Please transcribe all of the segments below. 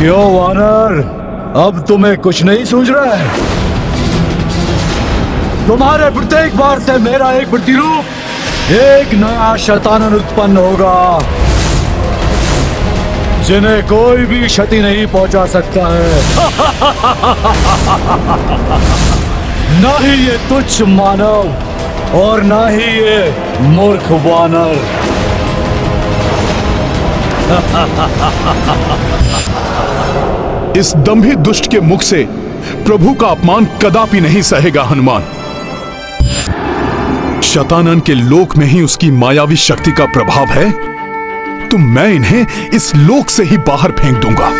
क्यों वानर, अब तुम्हें कुछ नहीं सूझ रहा है? तुम्हारे प्रत्येक बार से मेरा एक प्रतिरूप, एक नया शैतानन उत्पन्न होगा जिन्हें कोई भी क्षति नहीं पहुंचा सकता है। ना ही ये तुच्छ मानव और ना ही ये मूर्ख वानर। इस दंभी दुष्ट के मुख से प्रभु का अपमान कदापि नहीं सहेगा हनुमान। शतानन के लोक में ही उसकी मायावी शक्ति का प्रभाव है, तो मैं इन्हें इस लोक से ही बाहर फेंक दूंगा।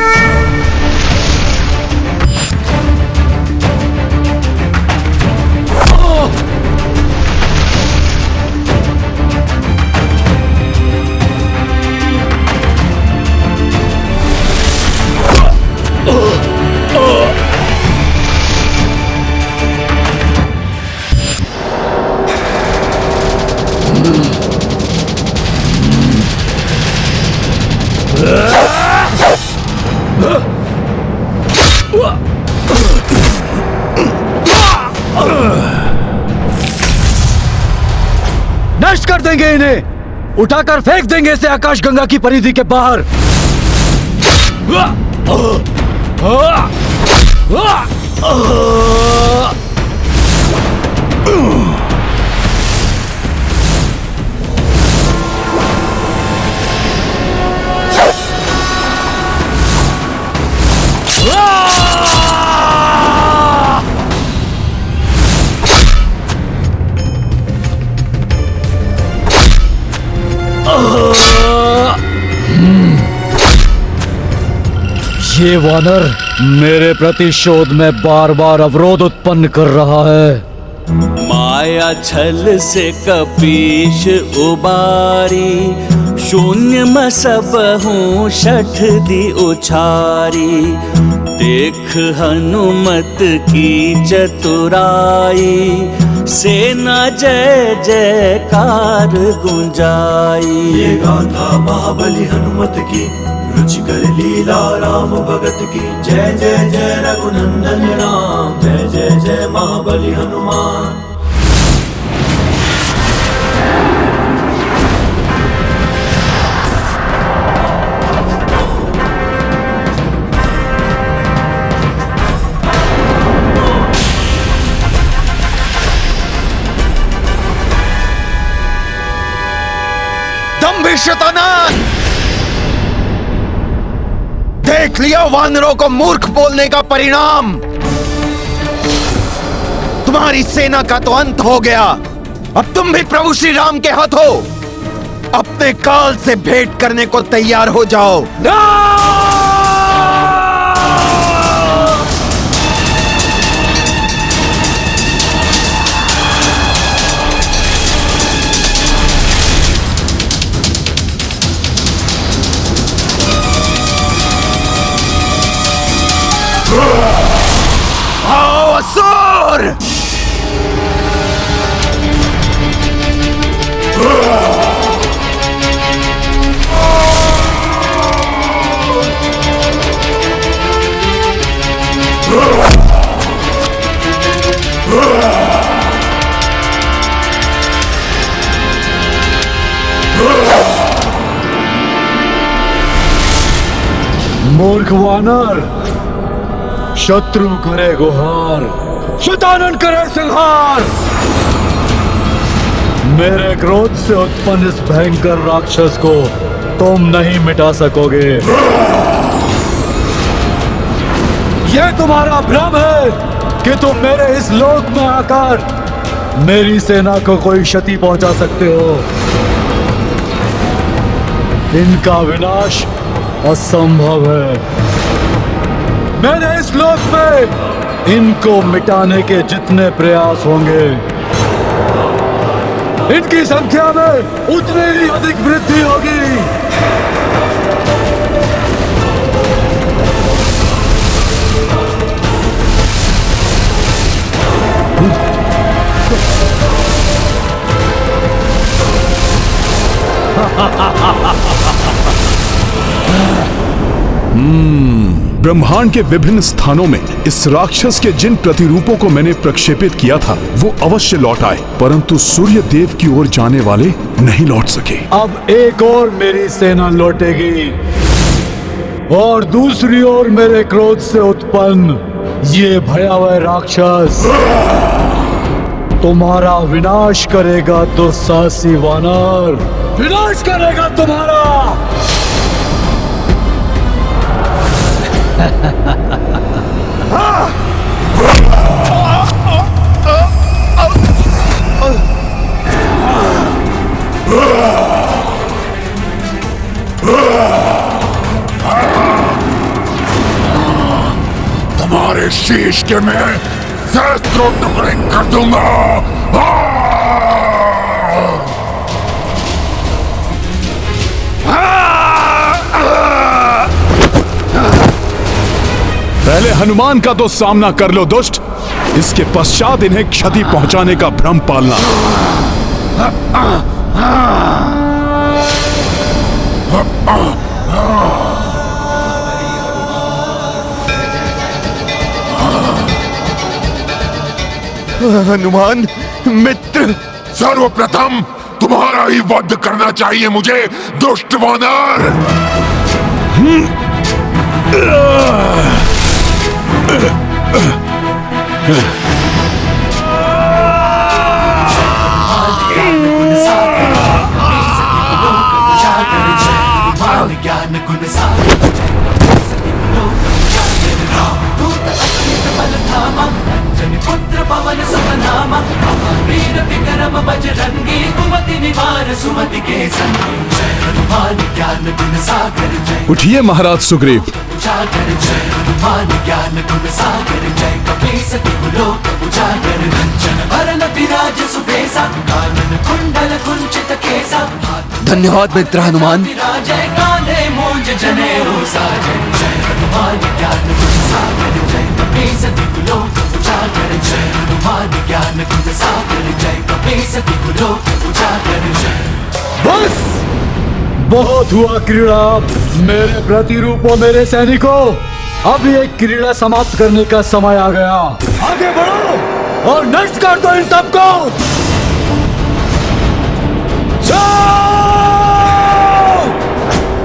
नष्ट कर देंगे इन्हें, उठाकर फेंक देंगे इसे आकाश गंगा की परिधि के बाहर। ये वानर मेरे प्रतिशोध में बार बार अवरोध उत्पन्न कर रहा है। माया छल से कपीश उबारी, शून्य में सब हूँ शठ दी उछारी। देख हनुमत की चतुराई, सेना जय जयकार गुंजाई। ये गाथा महाबली हनुमत की, रुचिकर लीला राम भगत की। जय जय जय रघुनंदन राम, जय जय जय महाबली हनुमान। दंभी शैतान, देख लिया वानरों को मूर्ख बोलने का परिणाम। तुम्हारी सेना का तो अंत हो गया, अब तुम भी प्रभु श्री राम के हाथ हो। अपने काल से भेंट करने को तैयार हो जाओ। आओ असुर! मूर्ख वानर, शत्रु करे गुहार, शैतानन करे संहार। मेरे क्रोध से उत्पन्न इस भयंकर राक्षस को तुम नहीं मिटा सकोगे। यह तुम्हारा भ्रम है कि तुम मेरे इस लोक में आकर मेरी सेना को कोई क्षति पहुंचा सकते हो। इनका विनाश असंभव है। मैंने इस लोक में इनको मिटाने के जितने प्रयास होंगे, इनकी संख्या में उतनी ही अधिक वृद्धि होगी। ब्रह्मांड के विभिन्न स्थानों में इस राक्षस के जिन प्रतिरूपों को मैंने प्रक्षेपित किया था वो अवश्य लौट आए, परंतु सूर्य देव की ओर जाने वाले नहीं लौट सके। अब एक और मेरी सेना लौटेगी और दूसरी ओर मेरे क्रोध से उत्पन्न ये भयावह राक्षस तुम्हारा विनाश करेगा। दुस्साहसी वानर, विनाश करेगा तुम्हारा। तुम्हारे शीश के मैं सहस्त्रों टुकड़े कर दूंगा। पहले हनुमान का तो सामना कर लो दुष्ट, इसके पश्चात इन्हें क्षति पहुंचाने का भ्रम पालना। हनुमान मित्र, सर्वप्रथम तुम्हारा ही वध करना चाहिए मुझे, दुष्ट वानर। ज्ञान गुण सागर बल धामा, अंजनी पुत्र पवन सुतनामा, वीर विक्रम बजरंगी, कुमति निवार सुमति के संगी। जय हनुमान ज्ञान गुण सागर जय। उठिए महाराज सुग्रीव। उजागर जय हनुमान ज्ञान गुण सागर जय। कपीस लोक उजागर, कंचन वरण विराज सुबेसा, कानन कुंडल कुंचित केसा। धन्यवाद मित्र हनुमान। जय कांधे मूंज जनेऊ साजय। जय हनुमान ज्ञान गुण सागर जय। कपीस लोक उजागर जय हनुमान ज्ञान गुण सागर जय। कपीस लोक उजागर जय। बस बहुत हुआ क्रीड़ा। मेरे प्रतिरूपों, मेरे सैनिकों, अब ये क्रीड़ा समाप्त करने का समय आ गया। आगे बढ़ो और नष्ट कर दो इन सबको।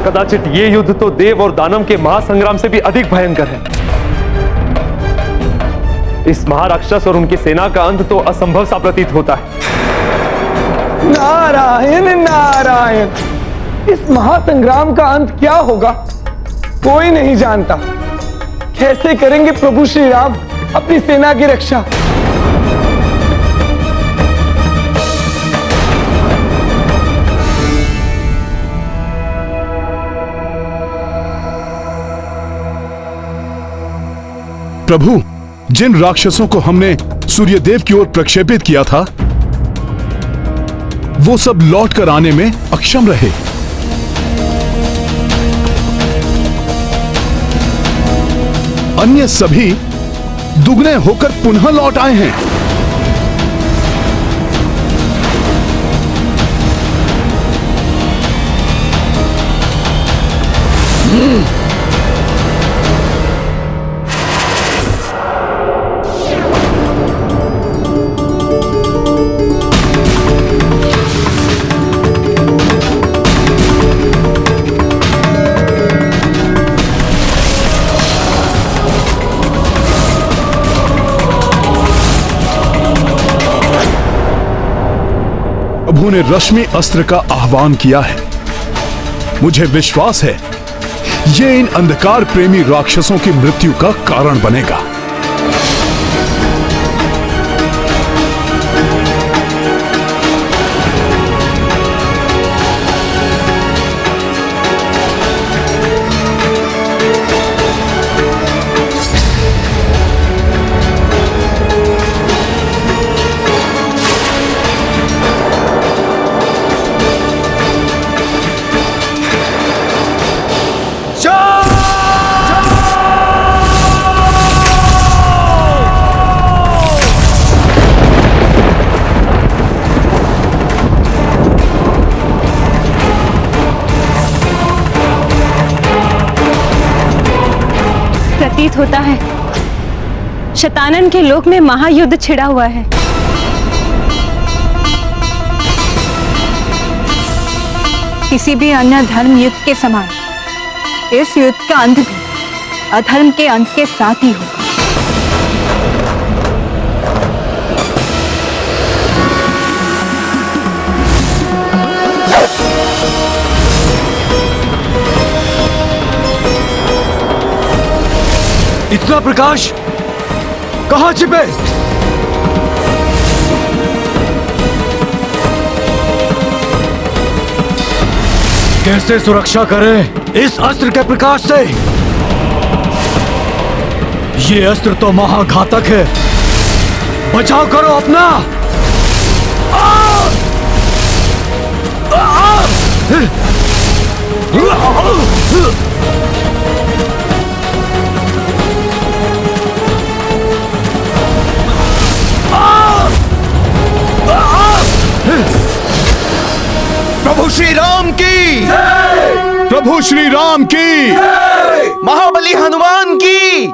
कदाचित ये युद्ध तो देव और दानव के महासंग्राम से भी अधिक भयंकर है। इस महाराक्षस और उनकी सेना का अंत तो असंभव सा प्रतीत होता है। नारायण नारायण, इस महासंग्राम का अंत क्या होगा कोई नहीं जानता। कैसे करेंगे प्रभु श्री राम अपनी सेना की रक्षा। प्रभु, जिन राक्षसों को हमने सूर्यदेव की ओर प्रक्षेपित किया था वो सब लौट कर आने में अक्षम रहे। अन्य सभी दुगने होकर पुनः लौट आए हैं। प्रभु ने रश्मि अस्त्र का आह्वान किया है। मुझे विश्वास है ये इन अंधकार प्रेमी राक्षसों की मृत्यु का कारण बनेगा। शतानन के लोक में महायुद्ध छिड़ा हुआ है। किसी भी अन्य धर्म युद्ध के समान इस युद्ध का अंत भी अधर्म के अंत के साथ ही होगा। इतना प्रकाश कहां छिपे? कैसे सुरक्षा करें इस अस्त्र के प्रकाश से? ये अस्त्र तो महाघातक है। बचाव करो अपना। प्रभु श्री राम की, प्रभु श्री राम की, महाबली हनुमान की।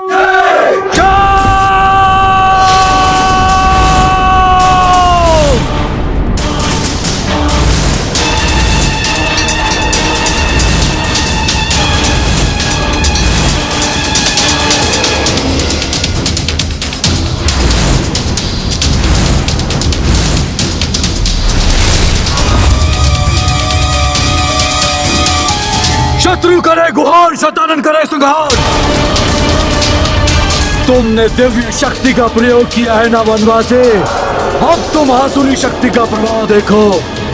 शत्रु करे गुहार, शतानन करे संहार। तुमने दिव्य शक्ति का प्रयोग किया है ना वनवासी, अब तुम आसुरी शक्ति का प्रभाव देखो।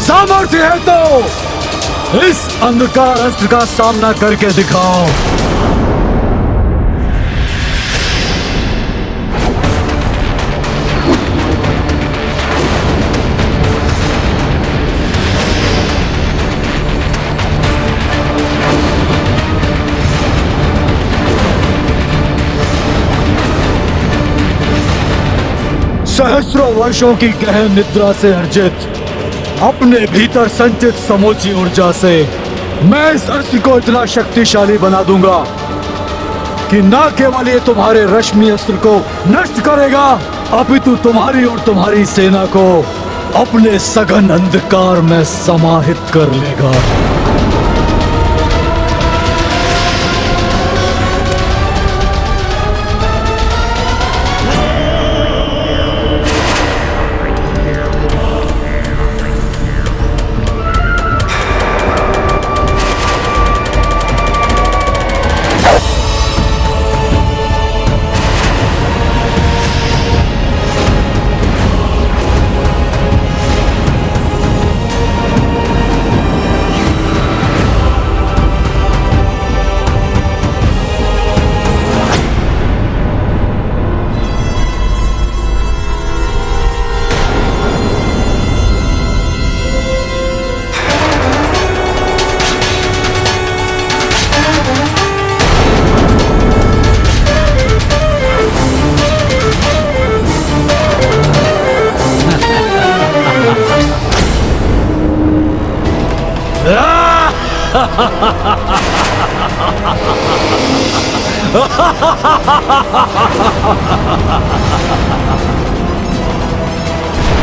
सामर्थ्य है तो इस अंधकार अस्त्र का सामना करके दिखाओ। सहस्रों वर्षों की गहन निद्रा से अर्जित अपने भीतर संचित समूची ऊर्जा से मैं इस अस्त्र को इतना शक्तिशाली बना दूंगा कि न केवल ये तुम्हारे रश्मि अस्त्र को नष्ट करेगा, अपितु तुम्हारी और तुम्हारी सेना को अपने सघन अंधकार में समाहित कर लेगा।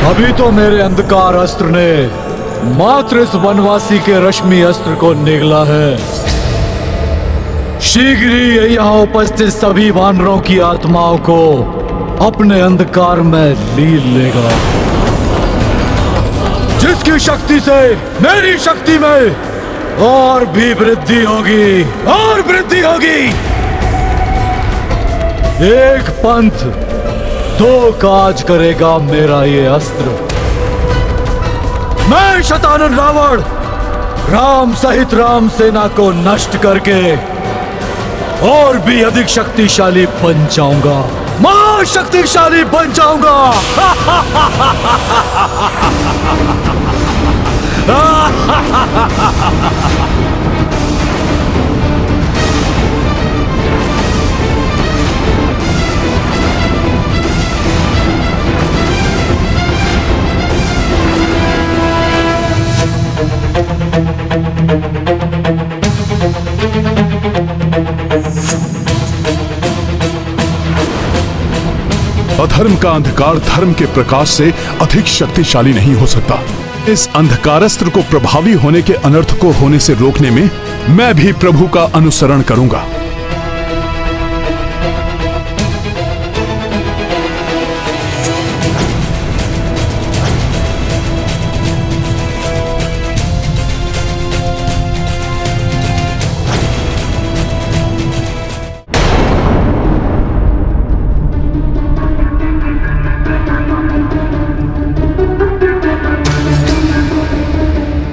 अभी तो मेरे अंधकार अस्त्र ने मात्र इस वनवासी के रश्मि अस्त्र को निगला है। शीघ्र ही यहाँ उपस्थित सभी वानरों की आत्माओं को अपने अंधकार में लीन लेगा, जिसकी शक्ति से मेरी शक्ति में और भी वृद्धि होगी, और वृद्धि होगी। एक पंथ दो काज करेगा मेरा ये अस्त्र। मैं शतानन रावण राम सहित राम सेना को नष्ट करके और भी अधिक शक्तिशाली बन जाऊंगा, महाशक्तिशाली बन जाऊंगा। अधर्म का अंधकार धर्म के प्रकाश से अधिक शक्तिशाली नहीं हो सकता। इस अंधकारस्त्र को प्रभावी होने के अनर्थ को होने से रोकने में मैं भी प्रभु का अनुसरण करूंगा।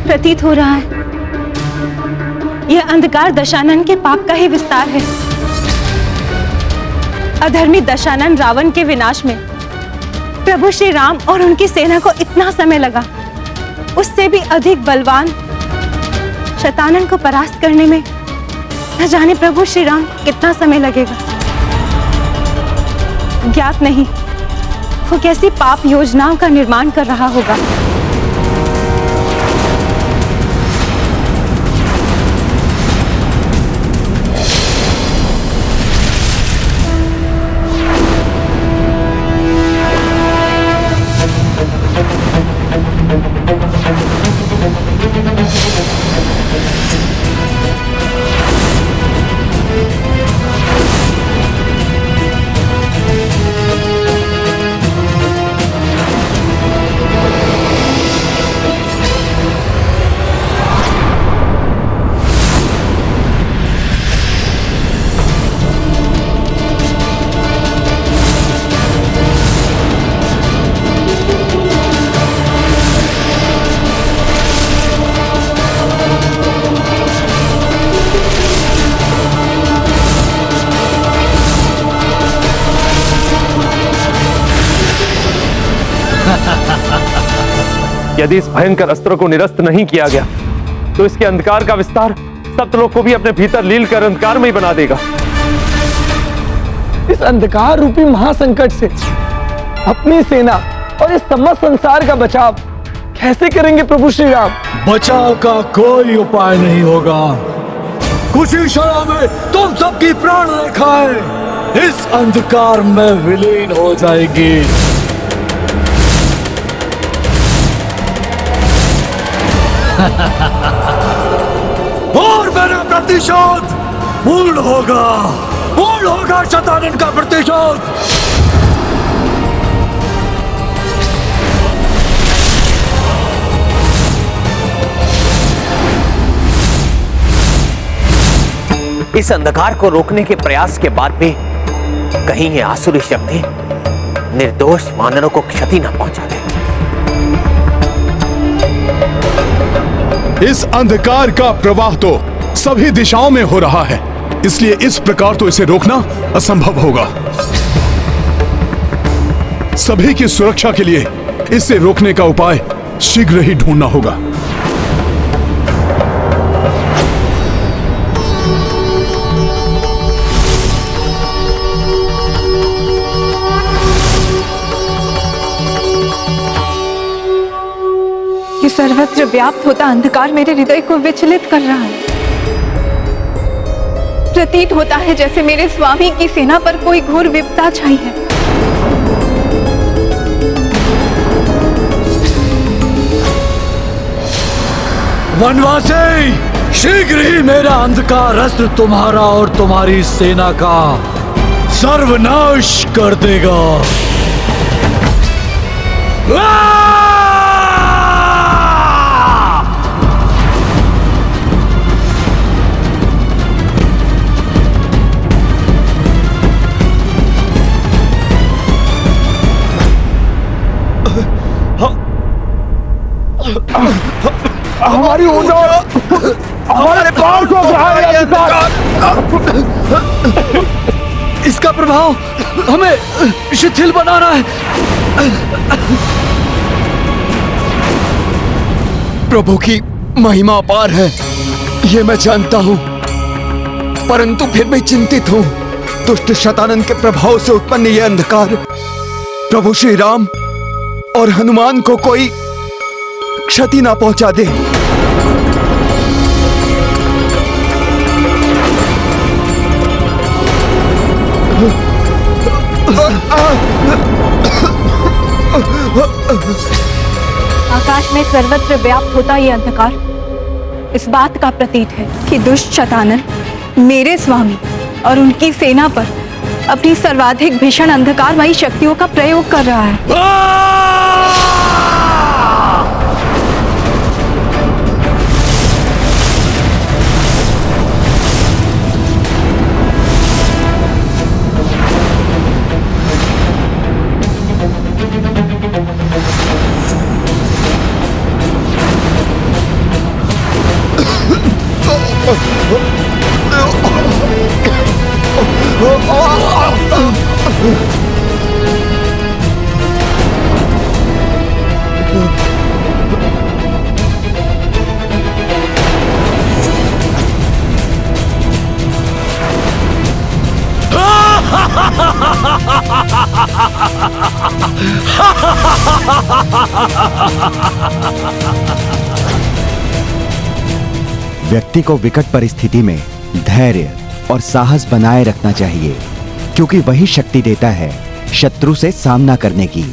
प्रतीत हो रहा है यह अंधकार दशानन के पाप का ही विस्तार है। अधर्मी दशानन रावण के विनाश में प्रभु श्री राम और उनकी सेना को इतना समय लगा, उससे भी अधिक बलवान शतानन को परास्त करने में न जाने प्रभु श्री राम को कितना समय लगेगा। ज्ञात नहीं वो कैसी पाप योजनाओं का निर्माण कर रहा होगा। यदि इस भयंकर अस्त्र को निरस्त नहीं किया गया तो इसके अंधकार का विस्तार सप्तलोक को भी अपने भीतर लील कर अंधकार में ही बना देगा। इस अंधकार रूपी महासंकट से अपनी सेना और इस समस्त संसार का बचाव कैसे करेंगे प्रभु श्री राम? बचाव का कोई उपाय नहीं होगा। कुछ ही क्षणों में तुम सबकी प्राण रेखाएं इस अंधकार में विलीन हो जाएगी। और मेरा प्रतिशोध पूर्ण होगा शतानन का प्रतिशोध। इस अंधकार को रोकने के प्रयास के बाद भी कहीं ये आसुरी शक्ति निर्दोष वानरों को क्षति न पहुंचा दे। इस अंधकार का प्रवाह तो सभी दिशाओं में हो रहा है, इसलिए इस प्रकार तो इसे रोकना असंभव होगा। सभी की सुरक्षा के लिए इसे रोकने का उपाय शीघ्र ही ढूंढना होगा। ये सर्वत्र व्याप्त होता अंधकार मेरे हृदय को विचलित कर रहा है। प्रतीत होता है जैसे मेरे स्वामी की सेना पर कोई घोर विपदा छाई है। वनवासी, शीघ्र ही मेरा अंधकार अस्त्र तुम्हारा और तुम्हारी सेना का सर्वनाश कर देगा। हमारी ऊर्जा हमारे प्राण को इसका प्रभाव हमें शिथिल बनाना है। प्रभु की महिमा अपार है, ये मैं जानता हूं, परंतु फिर भी चिंतित हूं। दुष्ट शतानन के प्रभाव से उत्पन्न यह अंधकार प्रभु श्री राम और हनुमान को कोई क्षति ना पहुंचा दे। आकाश में सर्वत्र व्याप्त होता ये अंधकार इस बात का प्रतीत है कि दुष्ट शतानन मेरे स्वामी और उनकी सेना पर अपनी सर्वाधिक भीषण अंधकारमयी शक्तियों का प्रयोग कर रहा है। व्यक्ति को विकट परिस्थिति में धैर्य और साहस बनाए रखना चाहिए, क्योंकि वही शक्ति देता है शत्रु से सामना करने की।